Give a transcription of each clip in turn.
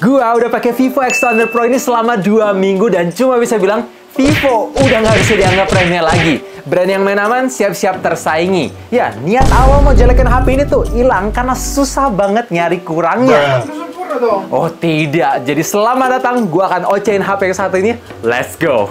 Gua udah pakai Vivo X Thunder Pro ini selama 2 minggu dan cuma bisa bilang Vivo udah nggak bisa dianggap remeh lagi. Brand yang main aman siap-siap tersaingi. Ya, niat awal mau jelekin HP ini tuh hilang karena susah banget nyari kurangnya. Oh tidak, jadi selamat datang. Gua akan ocehin HP yang satu ini. Let's go!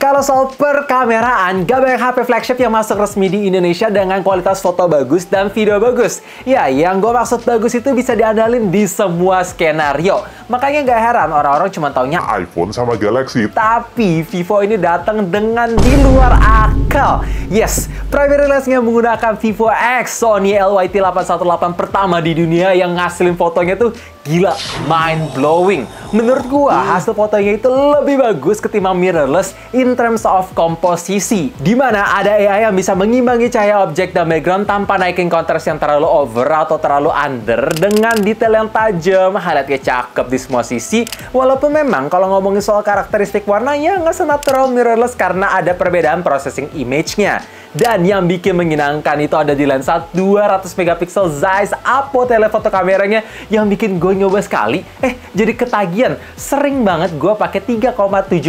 Kalau soal perkameraan, gak banyak HP flagship yang masuk resmi di Indonesia dengan kualitas foto bagus dan video bagus. Ya, yang gue maksud bagus itu bisa diandalin di semua skenario. Makanya gak heran orang-orang cuma taunya iPhone sama Galaxy. Tapi Vivo ini datang dengan di luar akal. Yes, primary lensnya menggunakan Vivo X Sony LYT818 pertama di dunia yang ngasilin fotonya tuh gila, mind blowing. Menurut gua hasil fotonya itu lebih bagus ketimbang mirrorless in terms of komposisi, dimana ada AI yang bisa mengimbangi cahaya objek dan background tanpa naikin kontras yang terlalu over atau terlalu under dengan detail yang tajam, highlightnya cakep di semua sisi. Walaupun memang kalau ngomongin soal karakteristik warnanya nggak senatural mirrorless karena ada perbedaan processing image-nya. Dan yang bikin menyenangkan itu ada di lensa 200 megapiksel Zeiss Apo telefoto kameranya yang bikin gue nyoba sekali, jadi ketagihan. Sering banget gue pakai 3,7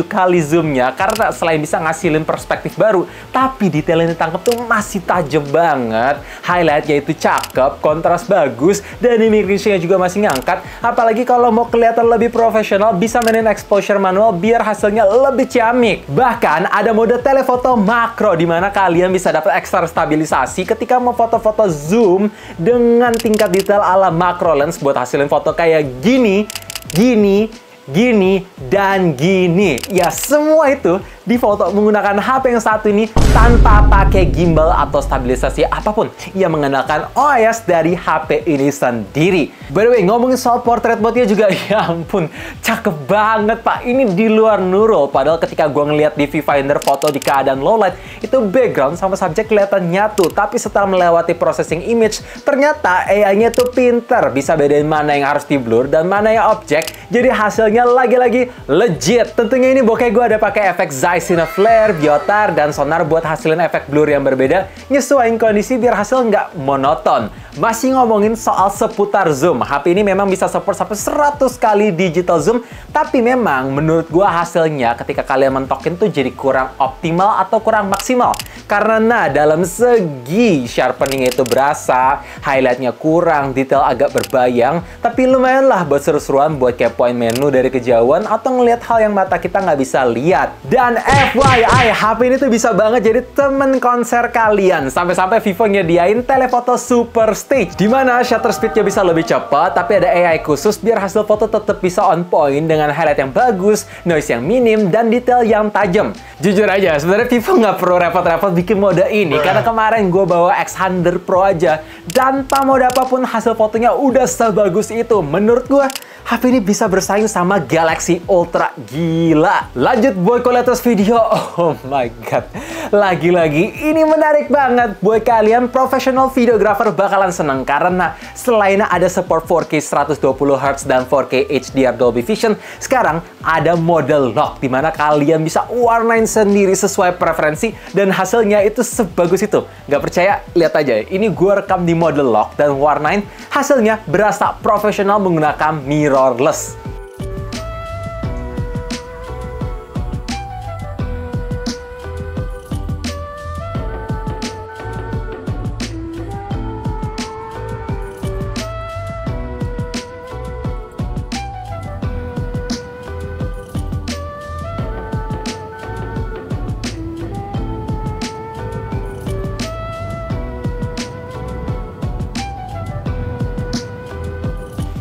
kali zoomnya karena selain bisa ngasilin perspektif baru, tapi detail yang ditangkap tuh masih tajam banget. Highlightnya itu cakep, kontras bagus, dan image-nya juga masih ngangkat. Apalagi kalau mau kelihatan lebih profesional, bisa mainin exposure manual biar hasilnya lebih ciamik. Bahkan ada mode telefoto makro di mana kalian bisa dapat ekstra stabilisasi ketika mau foto-foto zoom dengan tingkat detail ala macro lens buat hasilin foto kayak gini, gini, dan gini. Ya, semua itu difoto menggunakan HP yang satu ini tanpa pakai gimbal atau stabilisasi apapun yang mengandalkan OIS dari HP ini sendiri. By the way, ngomongin soal portrait mode-nya juga, ya ampun, cakep banget pak. Ini di luar nurul, padahal ketika gue ngeliat di viewfinder foto di keadaan low light, itu background sama subjek kelihatan nyatu. Tapi setelah melewati processing image, ternyata AI-nya tuh pinter, bisa bedain mana yang harus di blur dan mana yang objek. Jadi hasilnya lagi-lagi legit. Tentunya ini bokeh gue ada pakai efek Zeiss Cineflare, Biotar, dan sonar buat hasilin efek blur yang berbeda, nyesuaiin kondisi biar hasil nggak monoton. Masih ngomongin soal seputar zoom, HP ini memang bisa support sampai 100 kali digital zoom, tapi memang menurut gua hasilnya ketika kalian mentokin tuh jadi kurang optimal atau kurang maksimal. Karena dalam segi sharpeningnya itu berasa, highlightnya kurang, detail agak berbayang, tapi lumayan lah buat seru-seruan buat kepoin menu dari kejauhan atau ngelihat hal yang mata kita nggak bisa lihat. Dan FYI, HP ini tuh bisa banget jadi temen konser kalian. Sampai-sampai Vivo nyediain telefoto Super Stage, dimana shutter speednya bisa lebih cepat, tapi ada AI khusus biar hasil foto tetap bisa on point dengan highlight yang bagus, noise yang minim, dan detail yang tajam. Jujur aja, sebenarnya Vivo nggak perlu repot-repot bikin mode ini, karena kemarin gue bawa X Thunder Pro aja, tanpa mode apapun hasil fotonya udah sebagus itu. Menurut gue, HP ini bisa bersaing sama Galaxy Ultra. Gila. Lanjut buat kualitas video. Oh my god. Lagi-lagi ini menarik banget. Buat kalian professional videographer bakalan seneng karena selain ada support 4K 120Hz dan 4K HDR Dolby Vision, sekarang ada mode lock di mana kalian bisa warnain sendiri sesuai preferensi dan hasilnya itu sebagus itu. Nggak percaya? Lihat aja. Ini gue rekam di mode lock dan warnain, hasilnya berasa profesional menggunakan mirrorless.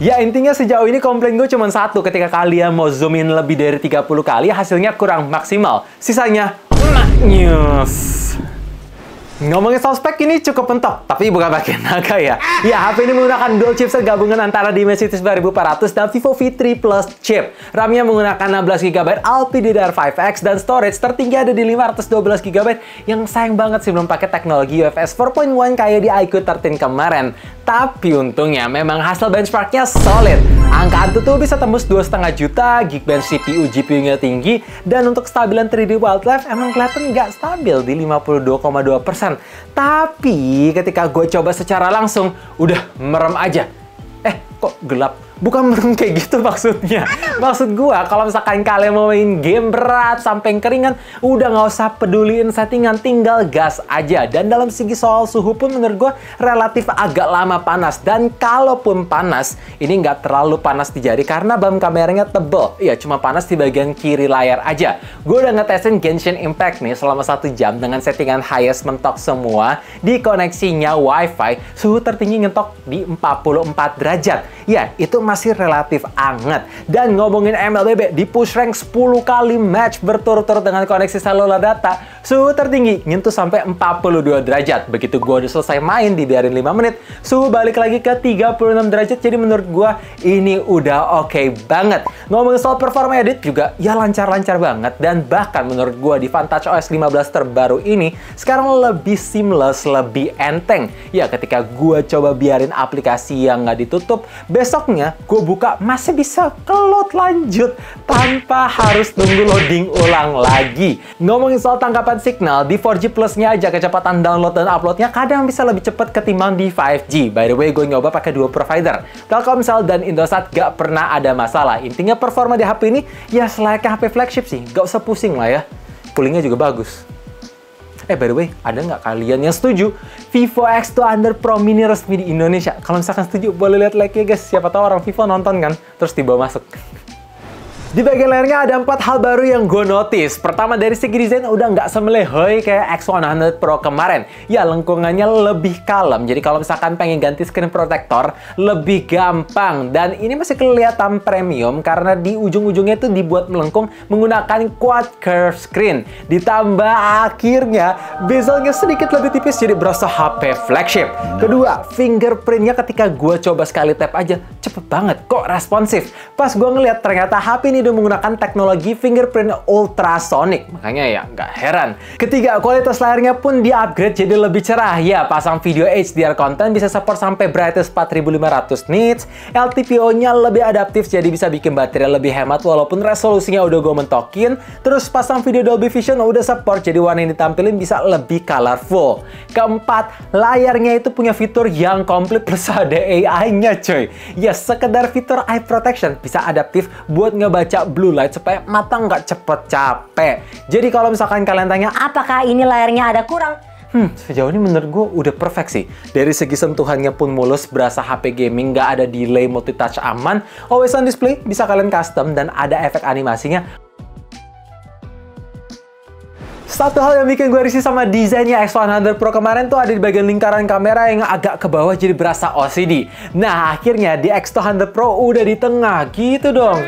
Ya intinya sejauh ini komplain gue cuma satu, ketika kalian mau zoom in lebih dari 30 kali hasilnya kurang maksimal. Sisanya maknyus. Ngomongin soal spek ini cukup mentok, tapi bukan pakai naga ya. Ya, HP ini menggunakan dual chipset gabungan antara Dimensity 9400 dan Vivo V3 Plus chip. RAM-nya menggunakan 16GB LPDDR5X dan storage tertinggi ada di 512GB yang sayang banget sih belum pakai teknologi UFS 4.1 kayak di iQOO 13 kemarin. Tapi untungnya memang hasil benchmarknya solid. Angka itu tuh bisa tembus 2,5 juta, Geekbench CPU, GPU-nya tinggi, dan untuk kestabilan 3D wildlife emang kelihatan nggak stabil di 52,2%. Tapi ketika gue coba secara langsung, udah merem aja. Kok gelap? Bukan merem kayak gitu maksudnya. Maksud gua, kalau misalkan kalian mau main game berat sampai keringan, udah nggak usah peduliin settingan, tinggal gas aja. Dan dalam segi soal suhu pun menurut gua relatif agak lama panas. Dan kalaupun panas, ini nggak terlalu panas di jari karena BAM kameranya tebel. Iya, cuma panas di bagian kiri layar aja. Gua udah ngetesin Genshin Impact nih selama 1 jam dengan settingan highest mentok semua di koneksinya WiFi. Suhu tertinggi ngetok di 44 derajat. Ya, itu masih relatif anget. Dan ngomongin MLBB, di push rank 10 kali match berturut-turut dengan koneksi seluler data, suhu tertinggi nyentuh sampai 42 derajat. Begitu gua udah selesai main, dibiarin 5 menit, suhu balik lagi ke 36 derajat. Jadi menurut gua ini udah oke banget. Ngomongin soal performa edit juga, ya lancar-lancar banget. Dan bahkan menurut gua di Vantage OS 15 terbaru ini, sekarang lebih seamless, lebih enteng. Ya, ketika gua coba biarin aplikasi yang nggak ditutup, besoknya gue buka masih bisa ke-load lanjut tanpa harus nunggu loading ulang lagi. Ngomongin soal tangkapan signal, di 4G Plus-nya aja kecepatan download dan upload-nya kadang bisa lebih cepat ketimbang di 5G. By the way, gue nyoba pakai 2 provider, Telkomsel dan Indosat, gak pernah ada masalah. Intinya performa di HP ini ya selayaknya HP flagship sih, gak usah pusing lah ya. Coolingnya juga bagus. By the way, ada nggak kalian yang setuju Vivo X2 Under Pro Mini resmi di Indonesia? Kalau misalkan setuju, boleh lihat like-nya guys. Siapa tahu orang Vivo nonton kan, terus dibawa masuk. Di bagian layarnya ada 4 hal baru yang gue notice. Pertama, dari segi desain udah nggak semelehoy kayak X100 Pro kemarin. Ya, lengkungannya lebih kalem. Jadi kalau misalkan pengen ganti screen protector, lebih gampang. Dan ini masih kelihatan premium karena di ujung-ujungnya itu dibuat melengkung menggunakan quad curve screen. Ditambah akhirnya bezelnya sedikit lebih tipis, jadi berasa HP flagship. Kedua, fingerprintnya ketika gue coba sekali tap aja, cepet banget, kok responsif. Pas gue ngeliat ternyata HP ini udah menggunakan teknologi fingerprint ultrasonic, makanya ya nggak heran. Ketiga, kualitas layarnya pun di-upgrade jadi lebih cerah. Ya, pasang video HDR content bisa support sampai brightness 4500 nits, LTPO-nya lebih adaptif jadi bisa bikin baterai lebih hemat walaupun resolusinya udah gue mentokin. Terus pasang video Dolby Vision udah support, jadi warna yang ditampilin bisa lebih colorful. Keempat, layarnya itu punya fitur yang komplit plus ada AI-nya coy. Ya, sekedar fitur eye protection bisa adaptif buat ngebaca blue light supaya mata nggak cepet capek. Jadi kalau misalkan kalian tanya, apakah ini layarnya ada kurang? Sejauh ini menurut gue udah perfect sih. Dari segi sentuhannya pun mulus, berasa HP gaming, nggak ada delay, multitouch aman, always on display, bisa kalian custom, dan ada efek animasinya. Satu hal yang bikin gue risih sama desainnya X100 Pro kemarin tuh ada di bagian lingkaran kamera yang agak ke bawah jadi berasa OCD. Nah, akhirnya di X200 Pro udah di tengah gitu dong.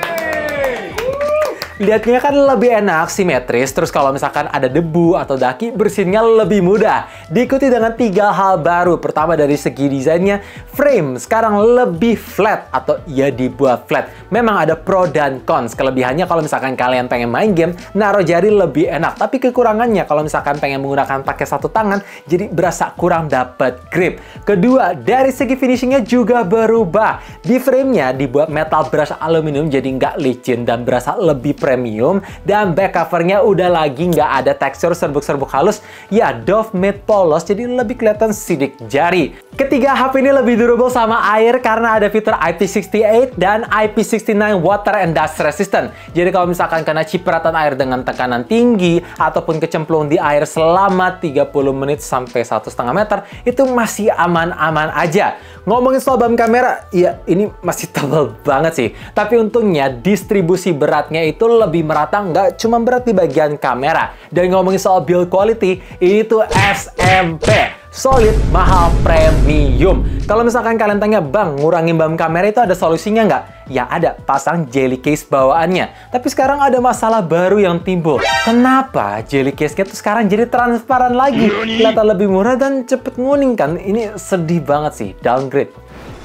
Lihatnya kan lebih enak, simetris, terus kalau misalkan ada debu atau daki, bersihnya lebih mudah. Diikuti dengan 3 hal baru. Pertama, dari segi desainnya, frame sekarang lebih flat atau ya dibuat flat. Memang ada pro dan cons. Kelebihannya kalau misalkan kalian pengen main game, naruh jari lebih enak. Tapi kekurangannya kalau misalkan pengen menggunakan pakai satu tangan, jadi berasa kurang dapat grip. Kedua, dari segi finishingnya juga berubah. Di framenya dibuat metal brush aluminium jadi nggak licin dan berasa lebih premium, dan back covernya udah lagi nggak ada tekstur serbuk-serbuk halus. Ya, doff matte polos jadi lebih kelihatan sidik jari. Ketiga, HP ini lebih durable sama air karena ada fitur IP68 dan IP69 water and dust resistant. Jadi kalau misalkan kena cipratan air dengan tekanan tinggi ataupun kecemplung di air selama 30 menit sampai 1,5 meter, itu masih aman-aman aja. Ngomongin soal BAM kamera, ya ini masih tebal banget sih. Tapi untungnya distribusi beratnya itu lebih merata, nggak cuma berat di bagian kamera. Dan ngomongin soal build quality, ini tuh SMP. Solid, mahal, premium. Kalau misalkan kalian tanya, Bang, ngurangin BAM kamera itu ada solusinya nggak? Ya ada, pasang jelly case bawaannya. Tapi sekarang ada masalah baru yang timbul. Kenapa jelly case-nya tuh sekarang jadi transparan lagi? Kelihatan lebih murah dan cepet nguning kan? Ini sedih banget sih, downgrade.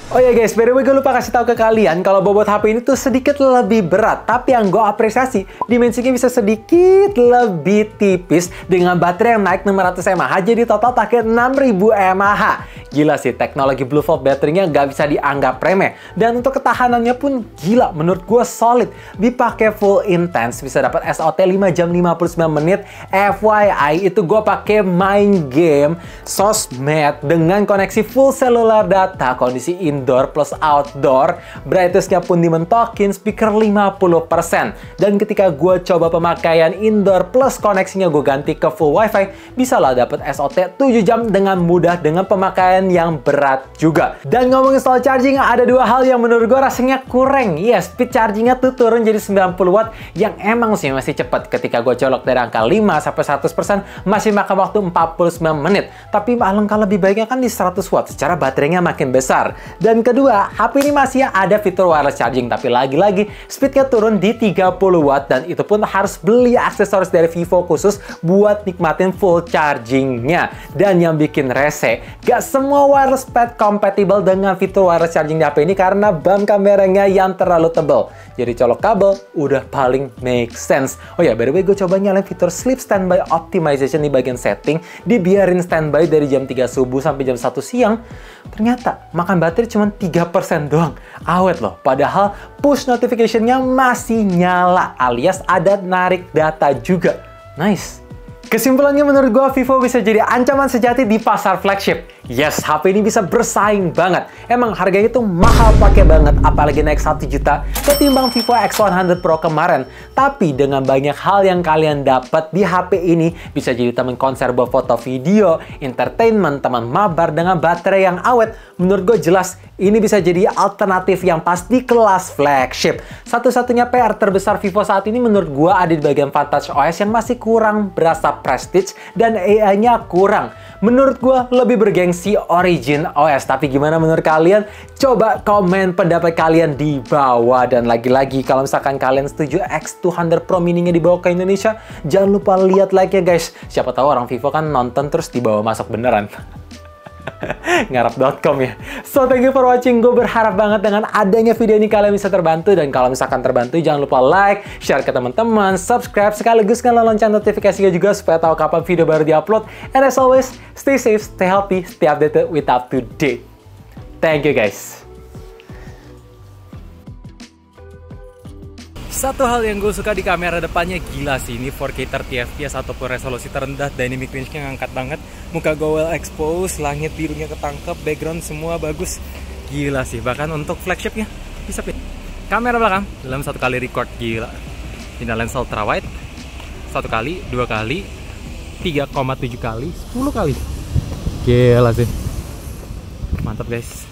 Oh ya guys, by the way gue lupa kasih tahu ke kalian kalau bobot HP ini tuh sedikit lebih berat. Tapi yang gue apresiasi, dimensinya bisa sedikit lebih tipis dengan baterai yang naik 600 mAh. Jadi total pakai 6000 mAh. Gila sih, teknologi Blue Volt baterainya nggak bisa dianggap remeh. Dan untuk ketahanannya pun gila, menurut gue solid. Dipakai full intense, bisa dapat SOT 5 jam 59 menit. FYI, itu gue pakai main game, sosmed, dengan koneksi full cellular data, kondisi indoor plus outdoor. Brightness-nya pun dimentokin, speaker 50%. Dan ketika gue coba pemakaian indoor plus koneksinya gue ganti ke full wifi, bisa lah dapat SOT 7 jam dengan mudah dengan pemakaian yang berat juga. Dan ngomongin soal charging, ada dua hal yang menurut gue rasanya kurang. Ya, speed chargingnya tuh turun jadi 90 watt yang emang sih masih cepat. Ketika gue colok dari angka 5 sampai 100% masih makan waktu 49 menit. Tapi alangkah lebih baiknya kan di 100 watt, secara baterainya makin besar. Dan kedua, HP ini masih ada fitur wireless charging, tapi lagi-lagi speednya turun di 30 watt dan itu pun harus beli aksesoris dari Vivo khusus buat nikmatin full chargingnya. Dan yang bikin rese, gak semua wireless pad compatible dengan fitur wireless charging di HP ini karena bump kameranya yang terlalu tebal. Jadi colok kabel udah paling make sense. Oh ya, by the way, gue coba nyalain fitur sleep standby optimization di bagian setting, dibiarin standby dari jam 3 subuh sampai jam 1 siang. Ternyata makan baterai cuma 3% doang. Awet loh, padahal push notification-nya masih nyala, alias ada narik data juga. Nice. Kesimpulannya menurut gue, Vivo bisa jadi ancaman sejati di pasar flagship. Yes, HP ini bisa bersaing banget. Emang harganya itu mahal pakai banget, apalagi naik 1 juta ketimbang Vivo X100 Pro kemarin. Tapi dengan banyak hal yang kalian dapat di HP ini, bisa jadi teman konser buat foto video, entertainment, teman mabar dengan baterai yang awet. Menurut gue jelas, ini bisa jadi alternatif yang pas di kelas flagship. Satu-satunya PR terbesar Vivo saat ini menurut gue ada di bagian Vantage OS yang masih kurang berasa prestige dan AI-nya kurang. Menurut gue lebih bergengsi Origin OS. Tapi gimana menurut kalian? Coba komen pendapat kalian di bawah. Dan lagi-lagi kalau misalkan kalian setuju X200 Pro Mini-nya dibawa ke Indonesia, jangan lupa lihat like ya guys. Siapa tahu orang Vivo kan nonton terus dibawa masuk beneran. Ngarap.com ya. So thank you for watching. Gue berharap banget dengan adanya video ini kalian bisa terbantu. Dan kalau misalkan terbantu, jangan lupa like, share ke teman-teman, subscribe, sekaligus nyalain lonceng notifikasinya juga supaya tahu kapan video baru diupload. And as always, stay safe, stay healthy, stay updated with up to date. Thank you guys. Satu hal yang gue suka di kamera depannya, gila sih, ini 4K 30 fps ataupun resolusi terendah, dynamic range-nya ngangkat banget, muka gue well expose, langit birunya ketangkep, background semua bagus, gila sih. Bahkan untuk flagshipnya bisa pilih kamera belakang dalam 1 kali record, gila. Ini lens ultra wide 1 kali, 2 kali, 3,7 kali, 10 kali, gila sih, mantap guys.